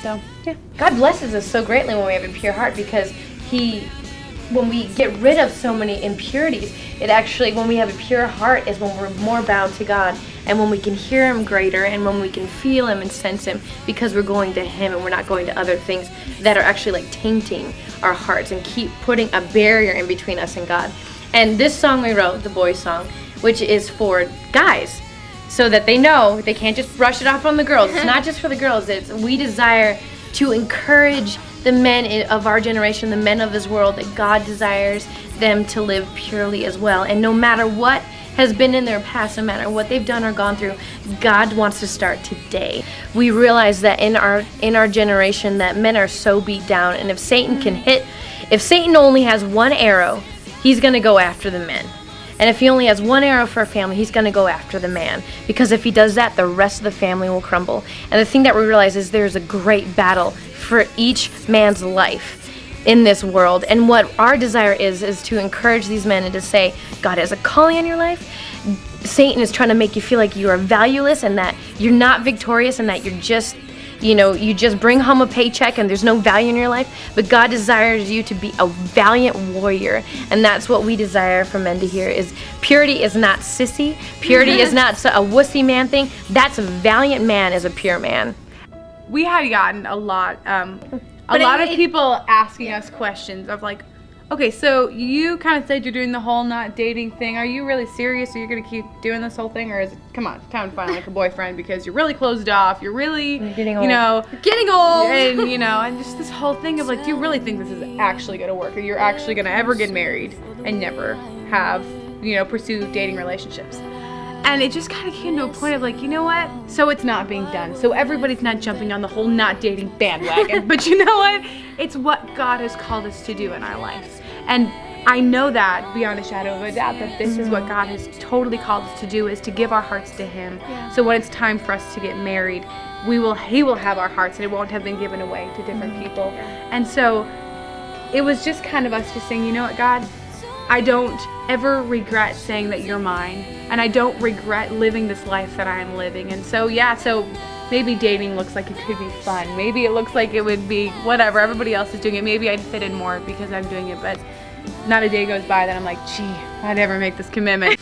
So, yeah. God blesses us so greatly when we have a pure heart, because when we get rid of so many impurities, it actually, when we have a pure heart, is when we're more bound to God, and when we can hear Him greater, and when we can feel Him and sense Him, because we're going to Him and we're not going to other things that are actually like tainting our hearts and keep putting a barrier in between us and God. And this song we wrote, the boys song, which is for guys, so that they know they can't just brush it off on the girls. It's not just for the girls. We desire to encourage the men of our generation, the men of this world, that God desires them to live purely as well. And no matter what has been in their past, no matter what they've done or gone through, God wants to start today. We realize that in our generation that men are so beat down, and if Satan only has one arrow, he's going to go after the men. And if he only has one arrow for a family, he's going to go after the man. Because if he does that, the rest of the family will crumble. And the thing that we realize is there's a great battle for each man's life in this world. And what our desire is to encourage these men and to say, God has a calling on your life. Satan is trying to make you feel like you are valueless and that you're not victorious and that you're just, you just bring home a paycheck and there's no value in your life. But God desires you to be a valiant warrior. And that's what we desire for men to hear, is purity is not sissy. Purity is not a wussy man thing. That's a valiant man is a pure man. We had gotten a lot of people asking us questions of like, okay, so you kind of said you're doing the whole not dating thing. Are you really serious? Are you going to keep doing this whole thing? Or is it, come on, time to find like a boyfriend because you're really closed off. You're really, getting old. You're getting old. And, and just this whole thing of like, do you really think this is actually going to work? Or you're actually going to ever get married and never have, pursue dating relationships? And it just kind of came to a point of like, you know what? So it's not being done. So everybody's not jumping on the whole not dating bandwagon. But you know what? It's what God has called us to do in our life. And I know that beyond a shadow of a doubt that this is what God has totally called us to do, is to give our hearts to Him. Yeah. So when it's time for us to get married, He will have our hearts, and it won't have been given away to different people. And so it was just kind of us just saying, you know what, God? I don't ever regret saying that you're mine, and I don't regret living this life that I'm living. And so, so maybe dating looks like it could be fun. Maybe it looks like it would be whatever, everybody else is doing it. Maybe I'd fit in more because I'm doing it, but not a day goes by that I'm like, gee, I'd ever make this commitment.